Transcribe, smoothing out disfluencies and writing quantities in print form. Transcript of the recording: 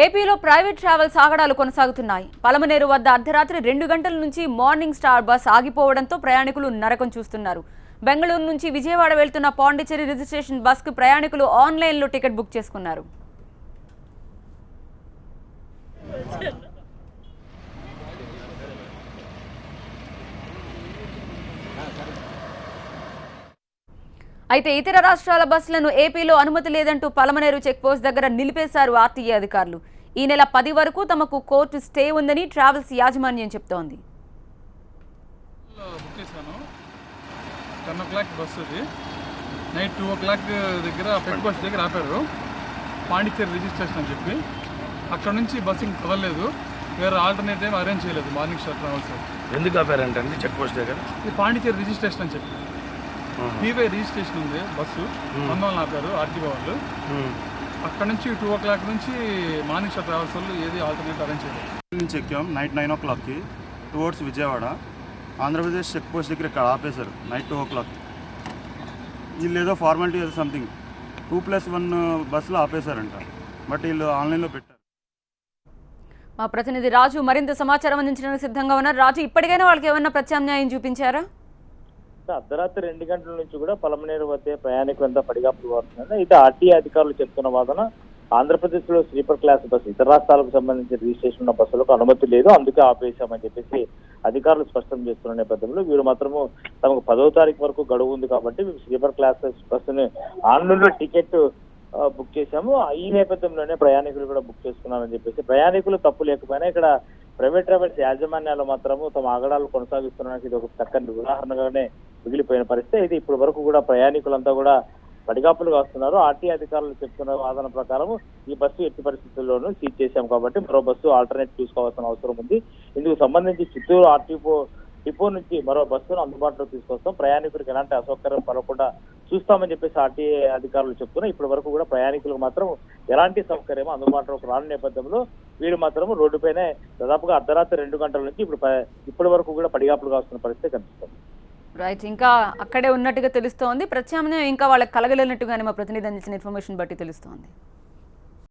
ఏపీలో private travels ఆగడాలు కొనసాగుతున్నాయి. పలమనేరు వద్ద అర్ధరాత్రి 2 గంటల నుంచి మార్నింగ్ స్టార్ బస్ ఆగిపోవడంతో ప్రయాణికులు నరకం చూస్తున్నారు. బెంగళూరు నుంచి విజయవాడ వెళ్తున్న పాండిచేరి రిజిస్ట్రేషన్ బస్కు ప్రయాణికులు ఆన్లైన్లో టికెట్ బుక్ చేసుకున్నారు. అయితే ఇతర రాష్ట్రాల బస్సులను ఏపీలో అనుమతి లేదంటూ పలమనేరు చెక్పోస్ట్ దగ్గర నిలిపేశారు ఆర్టీఏ అధికారులు. ఈ నెల 10 వరకు తమకు కోర్టు స్టే ఉందని ట్రావెల్స్ యాజమాన్యం చెప్తోంది. 10 o'clock బస్సు నైట్ 2 o'clock దగ్గర చెక్పోస్ట్ దగ్గర ఆపారు. పాండిచేరి రిజిస్ట్రేషన్ అని చెప్పి అక్కడ నుంచి బస్సు ఇంక కదలలేదు. వేరే ఆల్టర్నేటివ్ అరేంజ్ చేయలేదు మార్నింగ్ స్టార్ ట్రావెల్స్. ఎందుకు ఆపారంటే చెక్పోస్ట్ దగ్గర ఇది పాండిచేరి రిజిస్ట్రేషన్ అని చెప్పి టీవై రిజిస్ట్రేషన్ ఉంది బస్సు అందువల్ల ఆపారు ఆర్టీఓ వాళ్ళు. అక్కడ నుంచి 2 o'clock నుంచి మార్నింగ్ స్టార్ ట్రావెల్స్ వాళ్ళు ఏది ఆల్టర్నేట్ అరేంజ్ చేయలేదు. నుంచి ఎక్కాం నైట్ 9 o'clockకి towards Vijayawada. Andhra Pradesh check post దగ్గర ఇక్కడ ఆపేశారు నైట్ 2 o'clock. వీళ్ళు ఏదో ఫార్మాలిటీ ఏదో సంథింగ్ 2+1 బస్సులో ఆపేశారంట. బట్ వీళ్ళు ఆన్లైన్లో పెట్టారు. మా ప్రతినిధి రాజు మరింత సమాచారం అందించడానికి సిద్ధంగా ఉన్నారు. రాజు, ఇప్పటికైనా వాళ్ళకి ఏమన్నా ప్రత్యామ్నాయం చూపించారా? అర్ధరాత్రి 2 గంటల నుంచి కూడా పలమనేరు వద్ద ప్రయాణికులంతా పడిగాపులు పడుతున్నారు. అయితే ఆర్టీఏ అధికారులు చెప్తున్న వాదన ఆంధ్రప్రదేశ్ లో స్లీపర్ క్లాస్ బస్సు ఇతర రాష్ట్రాలకు సంబంధించిన రిజిస్ట్రేషన్ ఉన్న బస్సులకు అనుమతి లేదు, అందుకే ఆపేశామని చెప్పేసి అధికారులు స్పష్టం చేస్తున్న నేపథ్యంలో వీరు మాత్రము తమకు 10వ తారీఖు వరకు గడువు ఉంది కాబట్టి స్లీపర్ క్లాస్ బస్సుని ఆన్లైన్లో టికెట్ బుక్ చేశాము. ఈ నేపథ్యంలోనే ప్రయాణికులు కూడా బుక్ చేసుకున్నారని చెప్పేసి ప్రయాణికులు తప్పు లేకపోయినా ఇక్కడ ప్రైవేట్ ట్రావెల్స్ యాజమాన్యాలు మాత్రము తమ ఆగడాలు కొనసాగిస్తున్నది ఇది ఒక చక్కని ఉదాహరణగానే మిగిలిపోయిన పరిస్థితి. అయితే ఇప్పటి వరకు కూడా ప్రయాణికులంతా కూడా పడిగాపులుగా వస్తున్నారు. ఆర్టీ అధికారులు చెప్తున్న వాదన ప్రకారం ఈ బస్సు ఎట్టి పరిస్థితుల్లోనూ సీజ్ చేశాం కాబట్టి మరో బస్సు ఆల్టర్నేట్ చూసుకోవాల్సిన అవసరం ఉంది. ఇందుకు సంబంధించి చిత్తూరు డిపో నుంచి మరో బస్సును అందుబాటులో తీసుకొస్తాం, ప్రయాణికులకు ఎలాంటి అసౌకర్యం పడకుండా చూస్తామని చెప్పేసి ఆర్టీఏ అధికారులు చెప్తున్నారు. ఇప్పటి వరకు కూడా ప్రయాణికులకు మాత్రం ఎలాంటి సౌకర్యం అందుబాటులోకి రాని నేపథ్యంలో వీరు మాత్రం రోడ్డుపైనే దాదాపుగా అర్ధరాత్రి 2 గంటల నుంచి ఇప్పటి వరకు కూడా పడిగాపులుగా వస్తున్న పరిస్థితి కనిపిస్తుంది. రైట్, ఇంకా అక్కడే ఉన్నట్టుగా తెలుస్తోంది. ప్రత్యామ్నాయం ఇంకా వాళ్ళకి కలగలేనట్టుగానే మా ప్రతినిధి అందించిన ఇన్ఫర్మేషన్ బట్టి తెలుస్తోంది.